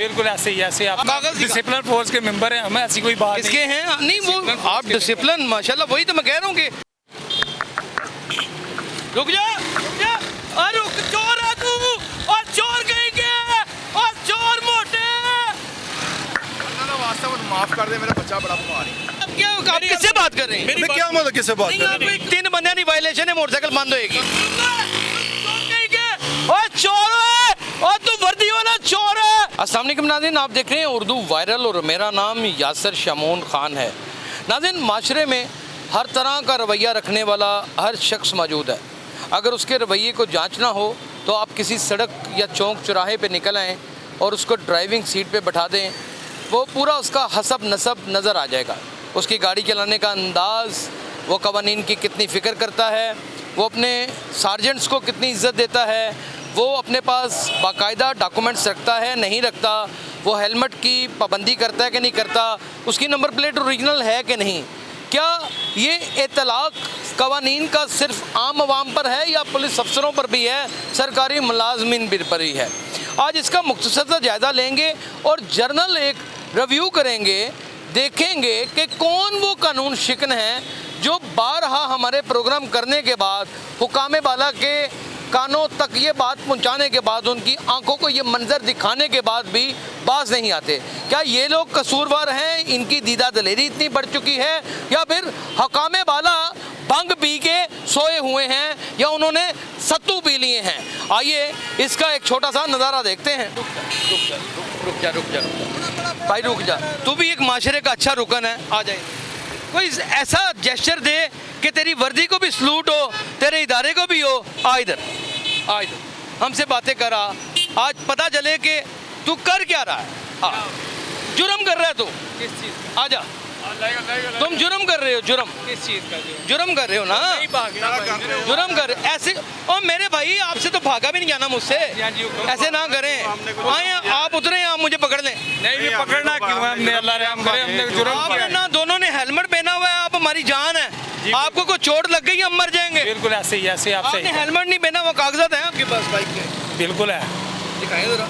बिल्कुल ऐसे ही, ऐसे आप कागज डिसिप्लिन फोर्स के मेंबर हैं, हमें ऐसी कोई बात इसके हैं नहीं वो आप डिसिप्लिन माशाल्लाह, वही तो मैं कह रहा हूँ कि रुक जा और रुक, चोर है तू और चोर कहीं के और चोर मोटे। माफ कर दे, मेरा बच्चा बड़ा बीमार है। अब क्या आप किससे बात कर रहे हैं? मैं क्या मतलब किससे बात कर रहे हैं? 3 बंदे नहीं वायलेशन है, मोटरसाइकिल बंद होएगी। और चोर है और तू वर्दी वाला चोर है। अस्सलाम वालेकुम नाज़रीन, आप देख रहे हैं उर्दू वायरल और मेरा नाम यासिर शमून खान है। नाज़रीन, माशरे में हर तरह का रवैया रखने वाला हर शख्स मौजूद है। अगर उसके रवैये को जांचना हो तो आप किसी सड़क या चौक चौराहे पे निकल आएँ और उसको ड्राइविंग सीट पे बैठा दें, वो पूरा उसका हसब नसब नज़र आ जाएगा। उसकी गाड़ी चलाने का अंदाज़, वो कवानीन की कितनी फ़िक्र करता है, वो अपने सार्जेंट्स को कितनी इज़्ज़त देता है, वो अपने पास बाकायदा डॉक्यूमेंट्स रखता है नहीं रखता, वो हेलमेट की पाबंदी करता है कि नहीं करता, उसकी नंबर प्लेट ओरिजिनल है कि नहीं, क्या ये इतलाक़ कवानीन का सिर्फ आम आवाम पर है या पुलिस अफसरों पर भी है, सरकारी मुलाजमीन पर ही है। आज इसका मुख्तसर जायज़ा लेंगे और जर्नल एक रिव्यू करेंगे, देखेंगे कि कौन वो कानून शिकन है जो बारहा हमारे प्रोग्राम करने के बाद हुकामे बाला के कानों तक ये बात पहुंचाने के बाद, उनकी आंखों को ये मंजर दिखाने के बाद भी बाज नहीं आते। क्या ये लोग कसूरवार हैं, इनकी दीदा दलेरी इतनी बढ़ चुकी है, या फिर हुकामे बाला भंग पी के सोए हुए हैं या उन्होंने सत्तू पी लिए हैं? आइए इसका एक छोटा सा नज़ारा देखते हैं। रुक जा भाई, रुक जा, तू भी एक माशरे का अच्छा रुकन है, आ जाए कोई ऐसा जेस्चर दे कि तेरी वर्दी को भी सलूट हो, तेरे इदारे को भी हो। आ इधर हमसे बातें करा, आज पता चले कि तू कर क्या रहा है। जुर्म कर रहा है तू, किस चीज़? आजा, तुम जुर्म कर रहे हो, जुर्म किस चीज़ का? जुर्म कर रहे हो ना, जुर्म कर ऐसे। और मेरे भाई आपसे तो भागा भी नहीं जाना मुझसे, ऐसे ना करें। आए आप उतरे, आप मुझे पकड़ लें। नहीं पकड़ना क्यों है, हमने अल्लाह रहम करे, हमने जुर्म किया ना, दोनों ने हेलमेट पहना हुआ है, आप हमारी जान है, आपको कोई चोट लग गई हम मर जाएंगे। बिल्कुल ऐसे ही, ऐसे आप आपने हेलमेट नहीं पहना, वो कागजात हैं आपके पास बाइक के? बिल्कुल है। दिखाएं जरा,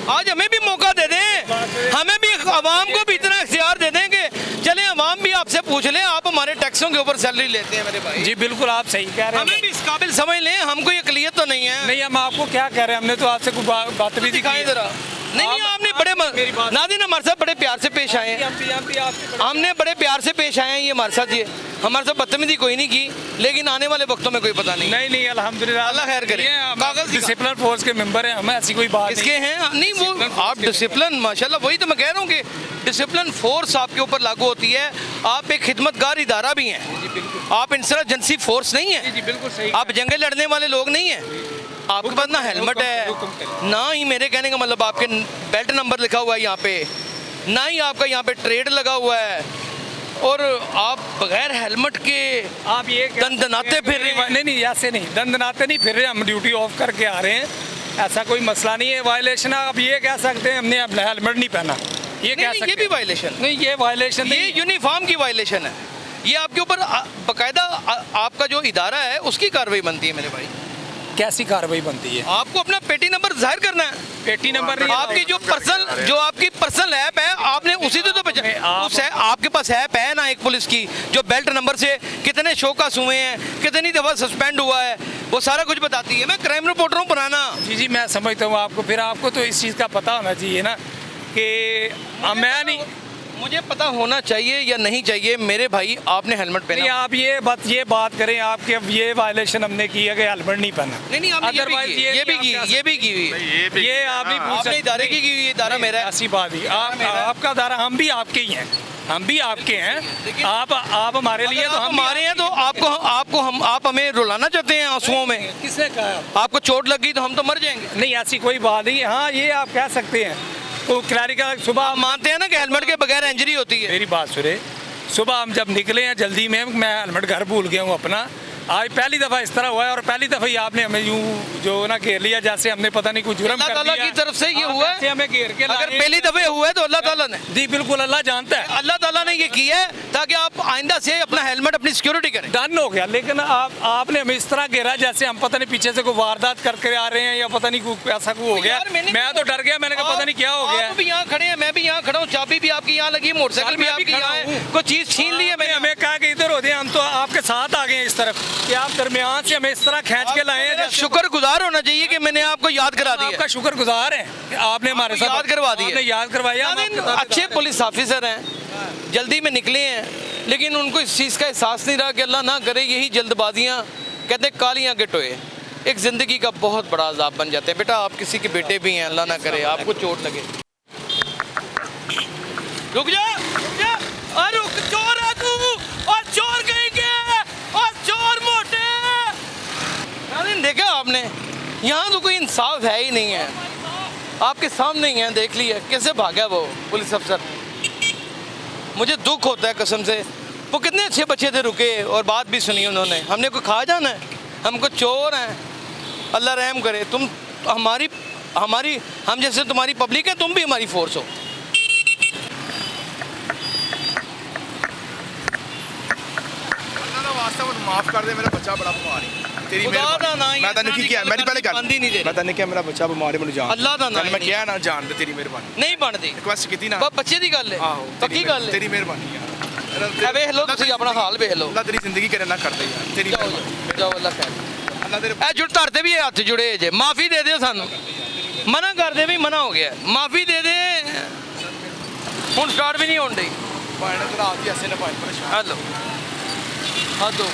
आज हमें भी मौका दे दें, हमें भी अवाम को भी इतना इख्तियार दे दें कि चले अवाम भी आपसे पूछ लें, आप हमारे टैक्सों के ऊपर सैलरी लेते हैं मेरे भाई। जी बिल्कुल, आप सही कह रहे हैं। हमें भी इस काबिल समझ लें, हमको ये अक़लियत तो नहीं है। नहीं, हम आपको क्या कह रहे हैं, हमने तो आपसे कोई बात भी दिखाएं जरा। नहीं, आपने बड़े नाज़रीन हमारे साथ बड़े प्यार से पेश आए हैं, हमने बड़े प्यार से पेश आए हैं, ये हमारे साथ, ये हमारे साथ बदतमीजी कोई नहीं की, लेकिन आने वाले वक्तों में कोई पता नहीं। नहीं अल्हम्दुलिल्लाह, अल्लाह खैर करे। कागज डिसिप्लिन फोर्स के मेंबर हैं, हमें ऐसी कोई बात इसके हैं नहीं, वो आप डिसिप्लिन माशाल्लाह, वही तो मैं कह रहा हूँ कि डिसिप्लिन फोर्स आपके ऊपर लागू होती है। आप एक खिदमतगार इदारा भी हैं, आप इंसर्जेंसी फोर्स नहीं है, जी बिल्कुल सही, आप जंगे लड़ने वाले लोग नहीं हैं। आपके पास ना हेलमेट है, ना ही मेरे कहने का मतलब आपके बेल्ट नंबर लिखा हुआ है यहाँ पे, ना ही आपका यहाँ पे ट्रेड लगा हुआ है, और आप बगैर हेलमेट के आप ये दंदनाते फिर रहे हैं। नहीं ऐसे नहीं, दंदनाते नहीं फिर रहे, हम ड्यूटी ऑफ करके आ रहे हैं, ऐसा कोई मसला नहीं है। वायलेशन आप ये कह सकते हैं हमने अपना हेलमेट नहीं पहना, ये कह सकते हैं। ये भी वायलेशन नहीं, ये वायलेशन ये यूनिफॉर्म की वायलेशन है, ये आपके ऊपर बाकायदा आपका जो इदारा है उसकी कार्रवाई बनती है मेरे भाई। कैसी कार्रवाई बनती है? आपको अपना पेटी नंबर जाहिर करना है, पेटी नंबर आपकी जो आपकी पर्सनल ऐप है, आपने उसी से तो उस है, आपके पास ऐप है ना एक पुलिस की, जो बेल्ट नंबर से कितने शोकास हुए हैं, कितनी दफ़ा सस्पेंड हुआ है, वो सारा कुछ बताती है। मैं क्राइम रिपोर्टर हूँ पुराना। जी मैं समझता हूँ आपको, फिर आपको तो इस चीज़ का पता होना चाहिए ना कि मैं नहीं, मुझे पता होना चाहिए या नहीं चाहिए मेरे भाई, आपने हेलमेट पहना। नहीं, आप ये बात करें, आपके ये वायलेशन हमने की है कि हेलमेट नहीं पहना। नहीं, अदरवाइज ये भी की हुई, ये आप नहीं पूछ सकते, इदारे की हुई, इदारा मेरा है। ऐसी बात ही, आपका दारा, हम भी आपके ही हैं, हम भी आपके हैं, आप हमारे लिए, तो हम हमारे हैं, तो आप हमें रुलाना चाहते हैं आंसुओं में? किसने कहा? आपको चोट लग गई तो हम तो मर जाएंगे। नहीं, ऐसी कोई बात नहीं। हाँ, ये आप कह सकते हैं, तो खिलाड़ी का सुबह आप मानते हैं ना कि हेलमेट के बगैर इंजरी होती है? मेरी बात सुने, सुबह हम जब निकले हैं जल्दी में, मैं हेलमेट घर भूल गया हूँ अपना, आज पहली दफ़ा इस तरह हुआ है और पहली दफ़ा ही आपने हमें यूं जो ना घेर लिया जैसे हमने पता नहीं कुछ जुर्म अल्लाह कर ताला लिया की तरफ से ये हुआ है। जैसे हमें घेर के अगर लाए। पहली दफे हुआ है तो अल्लाह ताला ने, जी बिल्कुल, अल्लाह जानता है। अल्लाह ताला ने ये किया है ताकि आप आइंदा से अपना हेलमेट अपनी सिक्योरिटी करें। डन हो गया, लेकिन आपने हमें इस तरह घेरा जैसे हम पता नहीं पीछे से कोई वारदात करके आ रहे हैं या पता नहीं कुछ ऐसा कुछ हो गया। यार मैंने मैं तो डर गया, मैंने कहा पता नहीं क्या हो गया। आप भी यहाँ खड़े हैं, मैं भी यहाँ खड़ा हूँ, चाबी भी आपकी यहाँ लगी, मोटरसाइकिल भी मैं भी आपकी खड़ा यहाँ है, हूँ। कोई चीज छीन ली है मैंने। हमें कहा कि इधर होते हैं, हम तो आपके साथ आ गए हैं इस तरफ कि आप दरमियान से हमें इस तरह खींच के लाए हैं। जैसे शुक्रगुजार होना चाहिए कि मैंने आपको याद करा दिया। आपका शुक्रगुजार है कि आपने हमारे साथ याद करवा दिया। आपने याद करवाया। हम नाज़रीन, आपके साथ अच्छे पुलिस ऑफिसर हैं, जल्दी में निकले हैं, लेकिन उनको इस चीज़ का एहसास नहीं रहा कि अल्लाह ना करे यही जल्दबाजियाँ कहते हैं कालियाँ के टोए एक ज़िंदगी का बहुत बड़ा अजाब बन जाते हैं। बेटा आप किसी के बेटे भी हैं, अल्लाह ना करे आपको चोट लगे। रुक जा, रुक जा, और रुक, चोर है तू, और चोर कहीं के, और चोर मोटे। नाज़रीन देखा आपने, यहाँ तो कोई इंसाफ है ही नहीं है। आपके सामने ही है, देख लिया कैसे भागा वो पुलिस अफसर। मुझे दुख होता है कसम से, वो कितने अच्छे बच्चे थे, रुके और बात भी सुनी उन्होंने। हमने कोई खा जाना है, हमको चोर हैं, अल्लाह रहम करे। तुम हमारी हम जैसे तुम्हारी पब्लिक है, तुम भी हमारी फोर्स हो। माफ कर दे, मेरा बच्चा बड़ा बीमार है। तेरी खुदा दा ना, मैं तने की किया, मेरी पहले बंद ही नहीं दे मैं तने क्या मेरा बच्चा बीमार है, मुझे जान अल्लाह दा ना मैं क्या ना जान दे, तेरी मेहरबानी नहीं बनती। रिक्वेस्ट की ना बच्चे की गल है, आहो पक्की गल है। तेरी मेहरबानी यार। वेख लो तुसी अपना हाल वेख लो। अल्लाह तेरी जिंदगी करे ना कर दे यार, तेरी जाओ मेहरबानी। जाओ, अल्लाह खैर। अल्लाह तेरे ए जुड़ धरते भी हथ जुड़े जे, माफी दे दियो सानू, मना कर दे भी मना हो गया, माफी दे दे। हुन स्टार्ट भी नहीं होन दी। पाने तो रात ही ऐसे ना पाए परेशान। हेलो हाँ दो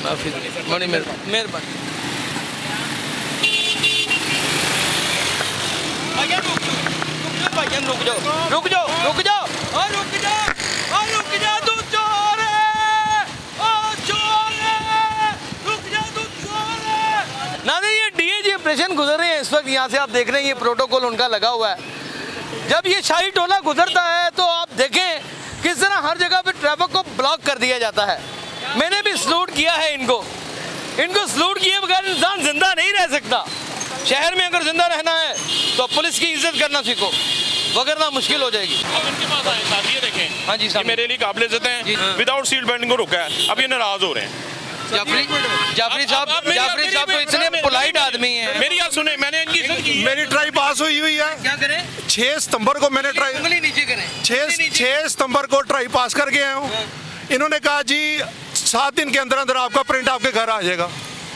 माफी बड़ी मेहरबानी। भाईजान रुक जाओ, रुक जाओ, रुक जाओ, और रुक जा, और रुक जा, तू चोर है, ओ चोर है, रुक जा, तू चोर है। नाज़रीन ये डीएजी ऑपरेशन गुजर रहे हैं इस वक्त, यहाँ से आप देख रहे हैं ये प्रोटोकॉल उनका लगा हुआ है। जब ये शाही टोला गुजरता है तो आप देखें किस तरह हर जगह पे ट्रैफिक को ब्लॉक कर दिया जाता है। मैंने भी सलूट किया है इनको सलूट किए बगैर इंसान जिंदा नहीं रह सकता। शहर में अगर जिंदा रहना है तो पुलिस की इज्जत करना सीखो, वगरना मुश्किल हो जाएगी। अब इनके पास आए साहब, ये देखें, हाँ जी ये साहब, मेरे लिए काबिल इज्जत जी। हैं, विदाउट सीट बेल्ट को रोका है, अब ये नाराज हो रहे हैं। जाफरी साहब अब मेरी तो इतने पोलाइट आदमी हैं। मेरी बात सुने, मैंने इनकी इज्जत की है। मेरी ट्राई पास हुई है। क्या करें, 6 सितंबर को मैंने ट्राई उंगली नीचे करें, 6 सितंबर को ट्राई पास कर गया हूँ। इन्होंने कहा जी 7 दिन के अंदर अंदर आपका प्रिंट आपके घर आ जाएगा।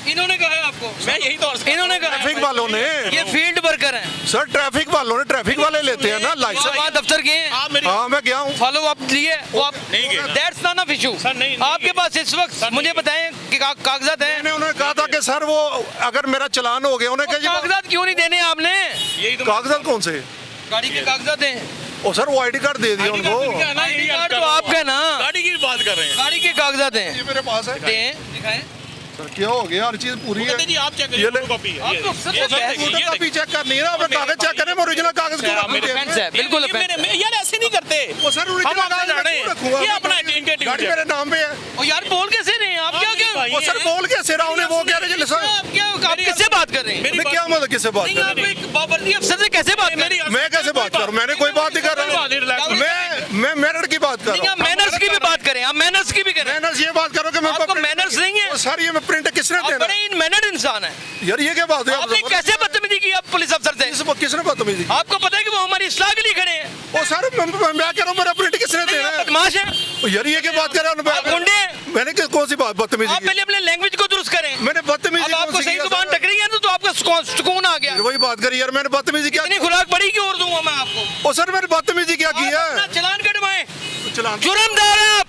इन्होंने कहा है आपको, मैं यही तो अर्ज कर रहा हूं। इन्होंने कहा ट्रैफिक वालों ने, ये फील्ड वर्कर हैं, सर ट्रैफिक वालों ने, ट्रैफिक वाले लेते हैं ना आप लाइसेंस। दफ्तर गए हैं, आप मेरी हाँ मैं गया हूँ। फॉलो अप लिए वो आप नहीं गए। That's not of issue. Sir, नहीं आपके गए। पास इस वक्त सर, मुझे नहीं बताएं कि कागजात हैं। मैंने उन्हें कहा था कि सर वो अगर मेरा चलान हो गया, उन्हें कहा जी कागजात क्यों नहीं देने आपने? यही तो कागजात कौन से? गाड़ी के कागजात हैं, ओ सर वो आईडी कार्ड दे दिया उनको। आईडी कार्ड तो आपका ना, गाड़ी की बात कर रहे हैं। गाड़ी के कागजात हैं, ये मेरे पास है दें, दिखाएं। सर, क्या हो गया? हर चीज पूरी है। कहते जी आप चेक ये करिए, ले। फोटोकॉपी है। आप तो सर ये बहस देखिए, ये फोटोकॉपी देखिए। चेक कर नहीं रहा, मैं कागज चेक करें, मैं ओरिजिनल कागज क्यों रखूं? मेरे offense है, बिल्कुल ये offense मेरे- यार ऐसे नहीं करते। वो सर हम ओरिजिनल आपसे कागज लड़ रहे क्यों हैं। रखूंगा? ये अपना इनके गाड़ी ड्यूटी मेरे नाम पे है। ओ यार बोल कैसे रहे हैं आप? क्या क्या भाई वो सर बोल के सिरा उन्हें वो कह रहे हैं सर आप क्या आप किससे बात कर रहे हैं? मेरी मैं क्या मतलब किससे बात नहीं कर आप एक बावर्दी अफसर से कैसे बात कर रहे हैं? मैं कैसे बात करूं? मैंने कोई बात नहीं कर रहा। मैं मेरिट की बात कर नहीं रहा आप मैनर्स की भी बात करें, आप मैनर्स की भी करें। मैनर्स ये बात करो कि मैं आपको मैनर्स नहीं है? वो सर ये मैं प्रिंट किसने आप देना? बड़े इन मैनर्ड इंसान हैं। यार ये क्या बात है? आपने कैसे बदतमीजी की आप पुलिस अफसर से? किसने बदतमीजी की? आपको पता है कि वो हमारी इस्लाह के लिए खड़े हैं? ओ सर मैं कह रहा हूं मेरा प्रिंट किसने नहीं, देना आप है? बदमाश हैं, यार ये क्या बात कर रहा आप गुंडे हैं। हूं? मैंने कौन सी बात बदतमीजी आप की? पहले अपने लैंग्वेज को दुरुस्त करें। मैंने बदतमीजी अब आपको कौन सी सही की है, जुबान सर? टकरी है तो आपका सुकून आ गया। वही बात करी यार, मैंने बदतमीजी क्या इतनी खुराक बड़ी की और दूंगा मैं आपको। ओ सर मैंने बदतमीजी क्या की आप अपना है? चलान कटवाएं, चलान जुर्मदार हैं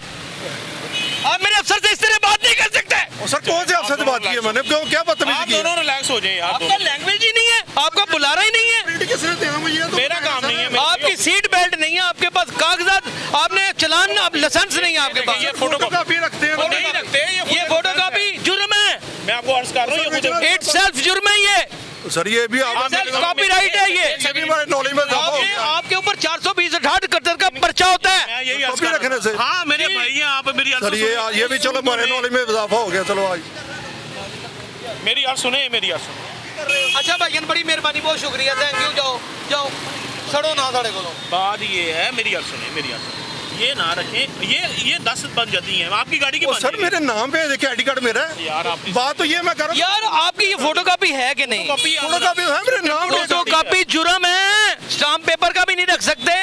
आप मेरे अफसर से इस तरह बात नहीं कर सकते। ओ सर कौन से अफसर से बात की है मैंने? क्यों क्या बदतमीजी आप की है? दोनों रिलैक्स हो जाइए। आप आपका दोनों, लैंग्वेज ही नहीं है, आपका बुलारा ही नहीं है, प्रिंट किसने देना मुझे? ये तो मेरा काम नहीं है। मेरी- आपकी सीट बेल्ट नहीं है, आपके पास कागजात, आपने चलान, आप लाइसेंस नहीं है आपके पास। ये फोटोकॉपी रखते हैं वो नहीं रखते। ये फोटोकॉपी जुर्म है, मैं आपको अर्ज कर रहा हूँ, ये मुझे इट्स सेल्फ जुर्म है ये, सर ये भी आप सेल्फ कॉपीराइट है ये। ये भी हमारे नॉलेज में इजाफा हो आपके गया। आपके ऊपर 420 68 कतर का अच्छा होता है? मैं यही अर्ज कॉपी कर रहा रखने हूं। से। हाँ मेरे भाई हैं आप, मेरी अर्ज सर ये भी चलो हमारे नॉलेज में इजाफा हो गया। चलो आज मेरी अर्ज सुने, मेरी अर्ज सुने। अच्छा भाईजान बड़ी मेहरबानी, बहुत शुक्रिया, थैंक यू। जाओ जाओ, सड़ो ना साढ़े को। बात ये है, मेरी अर्ज सुने, मेरी अर्ज सुने। ये ना रखें, ये 10 बन जाती हैं आपकी गाड़ी की। वो बन सर जाएगी। मेरे नाम पे देखिए आईडी कार्ड मेरा है। यार आप बात तो ये मैं कर रहा यार आपकी ये फोटोकॉपी है कि नहीं? कॉपी फोटोकॉपी है मेरे नाम पे। फोटोकॉपी जुर्म है, स्टाम्प पेपर का भी नहीं रख सकते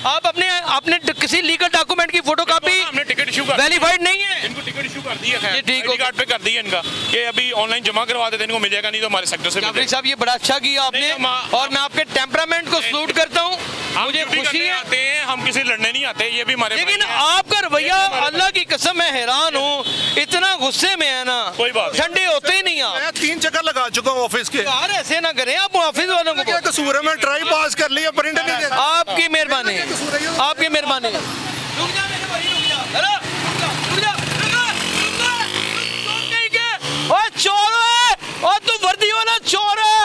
आप। अपने किसी लीगल डॉक्यूमेंट की फोटोकॉपी हमने टिकट इशू कर वेरीफाइड नहीं है। इनको टिकट इशू कर दिया है, ये ठीक आईडी कार्ड पे कर दिया इनका कि अभी ऑनलाइन जमा करवा देते, इनको मिलेगा नहीं तो हमारे सेक्टर से जाफरी मिलेगा। साहब ये बड़ा अच्छा किया आपने, नहीं, और मैं आपके टेम्परामेंट को सलूट करता हूँ, हम मुझे ड्यूटी खुशी करने है। आते हैं, हम किसी लड़ने नहीं आते, ये भी हमारे लेकिन भाई हैं। आपका रवैया, अल्लाह की कसम मैं हैरान हूँ, इतना गुस्से में है ना। कोई बात नहीं। ठंडे होते ही नहीं आप मैं 3 चक्कर लगा चुका हूँ ऑफिस के। यार, ऐसे ना करें आप ऑफिस वालों क्या को। कसूर है? मैं ट्राई पास कर लिया, प्रिंट नहीं किया। आपकी मेहरबानी, आपकी मेहरबानी। रुक जा मेरे भाई, रुक जा। हेलो, रुक जा, रुक जा, रुक जा, रुक जा, रुक जा। ओए चोर है, और तू वर्दी वाला चोर है,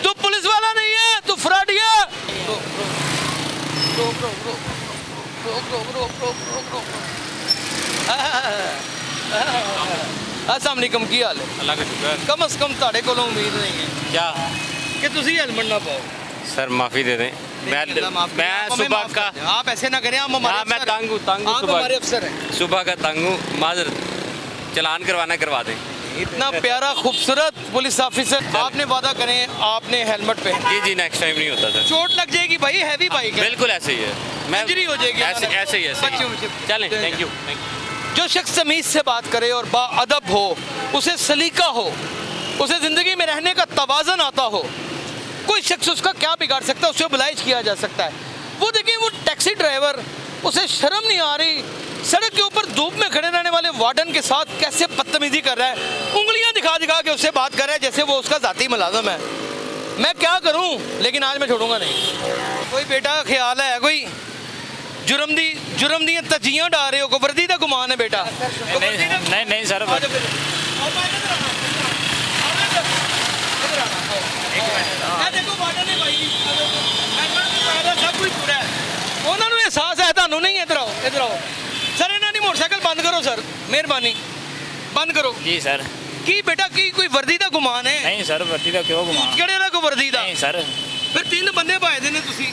तू पुलिस वाला नहीं है, तू फ्रॉडिया। रोक रोक रोक रोक रोक रोक रोक रोक रोक। अस्सलाम वालेकुम, की हाल है? अल्लाह का शुक्र। कम से कम ਤੁਹਾਡੇ ਕੋਲੋਂ उम्मीद नहीं है क्या कि ਤੁਸੀਂ हेलमेट ना पाओ। सर माफ़ी दे दें। मैं सुबह का आप ऐसे ना करें, आप हमारे हाँ, मैं अफसर हैं। तंग हूँ, तंग हूँ आप सुबह। हमारे अफसर हैं। सुबह का तंग हूँ, माजर चलान करवाना करवा दें। इतना प्यारा खूबसूरत पुलिस ऑफिसर, आपने वादा करें आपने हेलमेट पहन। जी जी, नेक्स्ट टाइम नहीं होता सर। चोट लग जाएगी भाई, हैवी बाइक है। बिल्कुल ऐसे ही है। मैं इंजरी हो जाएगी। ऐसे ऐसे ही ऐसे बच्चों ही। में- चलें, थैंक यू। जो शख्स तमीज से बात करे और बाअदब हो, उसे सलीका हो, उसे जिंदगी में रहने का तवाज़न आता हो, कोई शख्स उसका क्या बिगाड़ सकता है, उसे बुलाइज किया जा सकता है। वो देखिए, वो टैक्सी ड्राइवर, उसे शर्म नहीं आ रही, सड़क के ऊपर धूप में खड़े रहने वाले वार्डन के साथ कैसे बदतमीजी कर रहा है, उंगलियां दिखा दिखा के उससे बात कर रहा है जैसे वो उसका जाती मुलाजम है। मैं क्या करूं, लेकिन आज मैं छोड़ूंगा नहीं। कोई बेटा का ख्याल है, कोई जुर्म दी तजियां डा रहे हो, को वर्दी का गुमान है बेटा? नहीं नहीं सर, ਉਹਨਾਂ ਨੂੰ ਅਹਿਸਾਸ ਹੈ, ਤੁਹਾਨੂੰ ਨਹੀਂ। ਇੱਧਰ ਆਓ, ਇੱਧਰ ਆਓ ਸਰ, ਇਹਨਾਂ ਦੀ ਮੋਟਰਸਾਈਕਲ ਬੰਦ ਕਰੋ ਸਰ, ਮਿਹਰਬਾਨੀ ਬੰਦ ਕਰੋ। जी सर। ਕੀ ਬੇਟਾ, ਕੀ ਕੋਈ ਵਰਦੀ ਦਾ ਗੁਮਾਨ ਹੈ? नहीं सर, वर्दी का क्यों घुमा? ਕਿਹੜੇ ਦਾ ਕੋਈ ਵਰਦੀ ਦਾ? नहीं सर, ਫਿਰ 3 ਬੰਦੇ ਪਾਏ ਦੇ ਨੇ ਤੁਸੀਂ।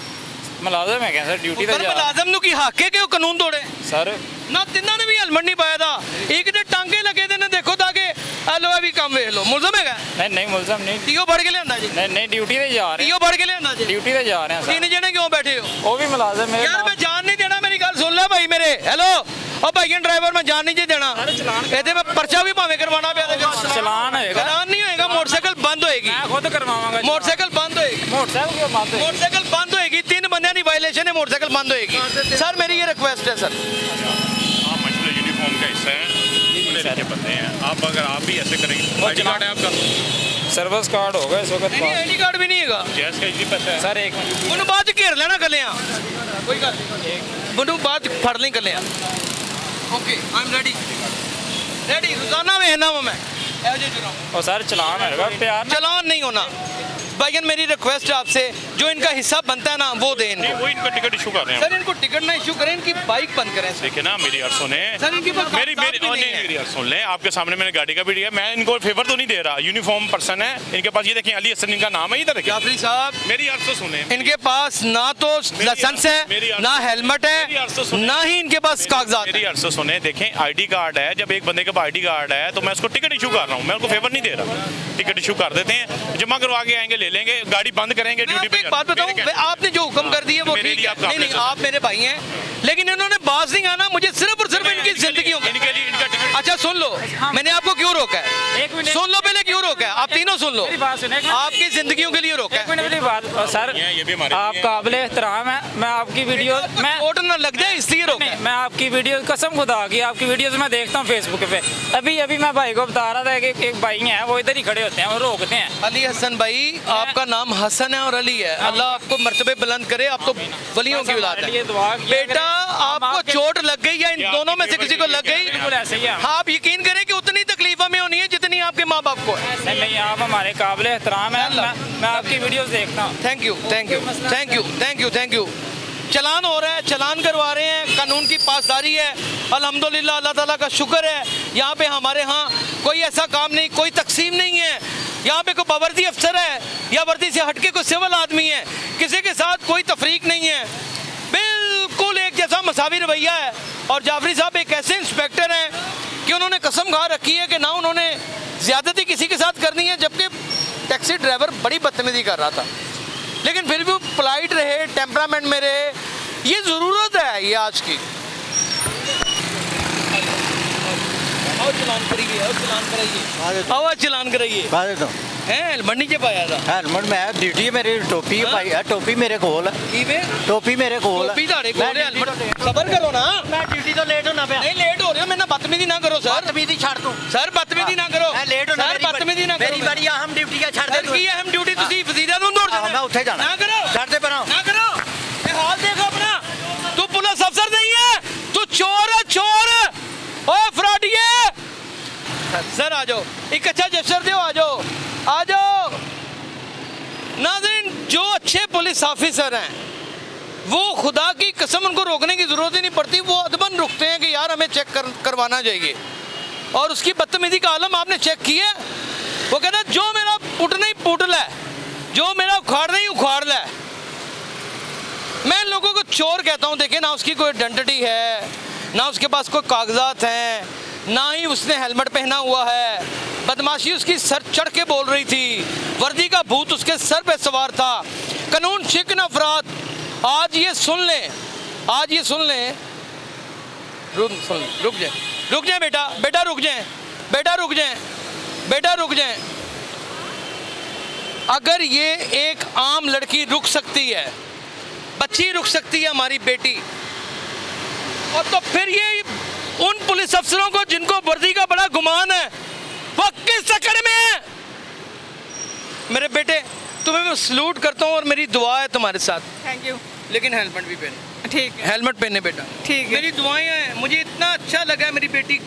मुलाजिम है क्या सर? ड्यूटी ਪਰ ਮੁਲਾਜ਼ਮ ਨੂੰ ਕੀ ਹੱਕ ਹੈ ਕਿ ਉਹ ਕਾਨੂੰਨ ਤੋੜੇ? सर ਨਾ ਤਿੰਨਾਂ ਨੇ ਵੀ ਹੈਲਮਟ ਨਹੀਂ ਪਾਇਆ ਦਾ, ਇੱਕ ਦੇ ਟਾਂਗੇ ਲੱਗੇ ਦੇ ਨੇ, ਦੇਖੋ ਤਾਂ ਕਿ ਆ ਲੋ ਵੀ ਕੰਮ ਵੇਖ ਲਓ। ਮੁਲਜ਼ਮ ਹੈਗਾ? नहीं नहीं मुलजम नहीं। ਟੀਓ ਫੜ ਕੇ ਲਿਆਂਦਾ ਜੀ? नहीं नहीं, ड्यूटी पे जा रहे हैं। ਟੀਓ ਫੜ ਕੇ ਲਿਆਂਦਾ ਜੀ? ड्यूटी पे जा रहे हैं सर। 3 ਜਣੇ ਕਿਉਂ ਬੈਠੇ ਹੋ? वो भी मुलाजिम है। यार मैं जान नहीं देना, मेरी गल सुन ले भाई मेरे। हेलो ओ भाई ड्राइवर, मैं जान नहीं जी देना। ਇਹਦੇ ਮੈਂ ਪਰਚਾ ਵੀ ਭਾਵੇਂ ਕਰਵਾਉਣਾ ਪਿਆ ਤੇ चलान होएगा। ਚਲਾਨ ਨਹੀਂ ਹੋਏਗਾ, मोटरसाइकिल बंद होएगी। मैं खुद करवाऊंगा। मोटरसाइकिल बंद होएगी, मोटरसाइकिल क्यों बात है? मोटरसाइकिल बंद होएगी। 3 बंदियां की वायलेशन है, मोटरसाइकिल बंद होएगी। सर मेरी ये रिक्वेस्ट है सर। आप मछली यूनिफॉर्म का हिस्सा है, बड़े अच्छे बंदे हैं आप, अगर आप भी ऐसे करेंगे। आईडी कार्ड है आपका? सर्विस कार्ड होगा इस वक्त नहीं आईडी कार्ड भी नहीं हैगा। जैस का इजी पैसा है सर। एक मिनट। ਉਹਨੂੰ ਬਾਅਦ ਚ ਘੇਰ ਲੈਣਾ ਕੱਲਿਆਂ, ਕੋਈ ਗੱਲ ਨਹੀਂ। ਮੈਨੂੰ ਬਾਅਦ ਚ ਫੜ ਲਈ ਕੱਲਿਆਂ। ਓਕੇ ਆਈ ਐਮ ਰੈਡੀ ਰੋਜ਼ਾਨਾ ਵੇਖਣਾ ਵਾ ਮੈਂ ਇਹੋ ਜਿਹੇ ਜੁਰਮ। और सर चलान होगा प्यार ना। चलान नहीं होना। भाईजान मेरी रिक्वेस्ट है आपसे, जो इनका हिस्सा बनता है ना वो दें नहीं, इनको। वो इनका टिकट इशू कर रहे हैं। सर इनको टिकट ना इशू करें, इनकी बाइक बंद करें। देखिए ना, मेरी अर्ज सुने। सर इनके पास मेरी कागजात भी नहीं है। मेरी अर्ज सुन लें, आपके सामने मैंने गाड़ी का भी दिया, मैं इनको फेवर तो नहीं दे रहा, यूनिफॉर्म पर्सन है इनके पास। ये देखिए, अली हसन इनका नाम है, इधर देखिए। जाफरी साहब, मेरी अर्ज तो सुने। इनके पास ना तो लाइसेंस मेरी है, अर्ज- ना हेलमेट मेरी अर्ज तो है, सुनिए। ना ही इनके पास कागजात मेरी है। अर्ज तो सुने। देखें, आईडी कार्ड है, जब एक बंदे के पास आईडी कार्ड है तो मैं उसको टिकट इशू कर रहा हूँ, मैं उनको फेवर नहीं दे रहा। टिकट इशू कर देते हैं, जमा करवा के आएंगे, ले लेंगे, गाड़ी बंद करेंगे, मैं ड्यूटी आपको पे एक बात बताऊं, आपने जो हुक्म कर दिए वो मेरे ठीक लिए है। आपका नहीं ऑपरेशन आप मेरे भाई हैं, लेकिन इन्होंने बाज नहीं आना मुझे, सिर्फ और सिर्फ इनकी जिंदगी इनके लिए इनका टिकट। अच्छा सुन लो, मैंने आपको क्यों रोका है? एक मिनट। सुन लो पहले, क्यों रोका है? आप तीनों सुन लो, मेरी बात सुनिए। आपकी जिंदगियों के लिए रोका एक है। मिनट मेरी बात। सर ये भी हमारे आप लिए। काबिल एहतराम है। मैं आपकी वीडियो मैं वोट ना लग जाए इसलिए रोका नहीं, है। मैं आपकी वीडियो कसम खुदा की आपकी वीडियोस मैं देखता हूँ फेसबुक पे। अभी अभी मैं भाई को बता रहा था कि एक भाई हैं, वो इधर ही खड़े होते हैं, वो रोकते हैं। अली हसन भाई, आपका नाम हसन है और अली है, अल्लाह आपको मर्तबे बुलंद करे, आप तो वलियों की औलाद हमारे लिए है। दुआ किया बेटा करें। हम आपको आपके- चोट लग गई या इन ये दोनों में आपकी से किसी को लग गई, बिल्कुल ऐसे ही है। हाँ आप यकीन करें कि उतनी तकलीफ हमें होनी है जितनी आपके माँ बाप को है। नहीं नहीं, आप हमारे काबिल एहतराम है। मैं आपकी वीडियोस देखता हूँ। Thank you thank you thank you thank you thank you. चलान हो रहा है, चलान करवा रहे हैं, कानून की पासदारी है। अल्हम्दुलिल्लाह, अल्लाह ताला का शुक्र है, यहाँ पे हमारे यहाँ कोई ऐसा काम नहीं, कोई तकसीम नहीं है। यहाँ पे कोई बावर्दी अफसर है या वर्दी से हटके कोई सिविल आदमी है, किसी के साथ कोई तफरीक नहीं है, बिल्कुल एक जैसा मसावी रवैया है। और जाफरी साहब एक ऐसे इंस्पेक्टर हैं कि उन्होंने कसम खा रखी है कि ना उन्होंने ज़्यादती किसी के साथ करनी है, जबकि टैक्सी ड्राइवर बड़ी बदतमीजी कर रहा था, लेकिन फिर भी वो पोलाइट रहे, टेम्परामेंट में रहे। ये ज़रूरत है ये आज की। और चलान करिए, और चलान कराइए, और चलान कराइए। हेलमेट नीचे पाया था। हेलमेट मैं ड्यूटी मेरी टोपी पाई है, टोपी मेरे कोल टोपी मेरे कोल टोपी ताड़े कोल हेलमेट सबर करो ना। मैं ड्यूटी तो लेट होना पे नहीं लेट हो रहे हो, मैंने बदतमीजी ना करो सर। बदतमीजी छाड़ दूं सर बदतमीजी ना करो, मैं लेट होना सर बदतमीजी ना करो। मेरी बड़ी अहम ड्यूटी है, छाड़ दे सर की अहम ड्यूटी ਤੁਸੀਂ ਵਜ਼ੀਰਾ ਨੂੰ ਦੌੜ ਜਾਣਾ। मैं उठे जाना ना करो, छाड़ दे परा ना करो। ये हाल देखो अपना, तू पुलिस अफसर नहीं है, तू चोर है, चोर। ओए फ्रॉडिये, सर आ जाओ, एक अच्छा जेस्चर दो, आ जाओ, आ जाओ। नाज़रीन, जो अच्छे पुलिस ऑफिसर हैं वो खुदा की कसम उनको रोकने की ज़रूरत ही नहीं पड़ती, वो अदबन रुकते हैं कि यार हमें चेक करवाना चाहिए। और उसकी बदतमीजी का आलम आपने चेक किया, वो कहना जो मेरा पुटना ही पुट ला, जो मेरा उखाड़ना ही उखाड़ ला। मैं इन लोगों को चोर कहता हूँ, देखें ना उसकी कोई आइडेंटिटी है, ना उसके पास कोई कागजात हैं, ना ही उसने हेलमेट पहना हुआ है। बदमाशी उसकी सर चढ़ के बोल रही थी, वर्दी का भूत उसके सर पे सवार था। कानून शिकन अफराद आज ये सुन लें, आज ये सुन लें, रुक जाए बेटा, बेटा रुक जाए, बेटा रुक जाए, बेटा रुक जाए। अगर ये एक आम लड़की रुक सकती है, बच्ची रुक सकती है, हमारी बेटी, और तो फिर ये उन पुलिस अफसरों को जिनको वर्दी का बड़ा गुमान है वो किस चक्कर में है। मेरे बेटे तुम्हें मैं सलूट करता हूँ और मेरी दुआ है तुम्हारे साथ। Thank you. लेकिन हेलमेट भी पहने, ठीक है, हेलमेट पहने बेटा, ठीक है। मेरी दुआएं हैं, मुझे इतना अच्छा लगा मेरी बेटी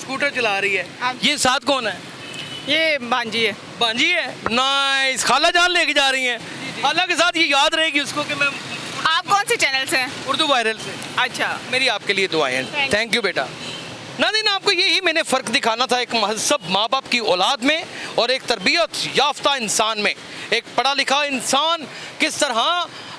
स्कूटर चला रही है। ये साथ कौन है? ये बांजी है। बांजी है, नाइस। खाला जान लेके जा रही हैं, खाला के साथ ये याद रहेगी उसको कि मैं। आप कौन से चैनल से हैं? उर्दू वायरल से। अच्छा, मेरी आपके लिए दुआएं हैं। थैंक यू बेटा। नाज़रीन, आपको यही मैंने फ़र्क दिखाना था एक महज़ब माँ बाप की औलाद में और एक तरबियत याफ्ता इंसान में। एक पढ़ा लिखा इंसान किस तरह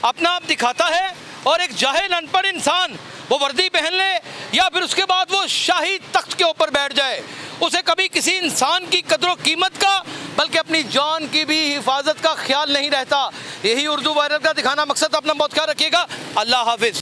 अपना आप दिखाता है और एक जाहिल अनपढ़ इंसान वो वर्दी पहन ले या फिर उसके बाद वो शाही तख्त के ऊपर बैठ जाए, उसे कभी किसी इंसान की कदर व कीमत का बल्कि अपनी जान की भी हिफाजत का ख्याल नहीं रहता। यही उर्दू वायरल का दिखाना मकसद। अपना बहुत ख्याल रखिएगा। अल्लाह हाफिज़।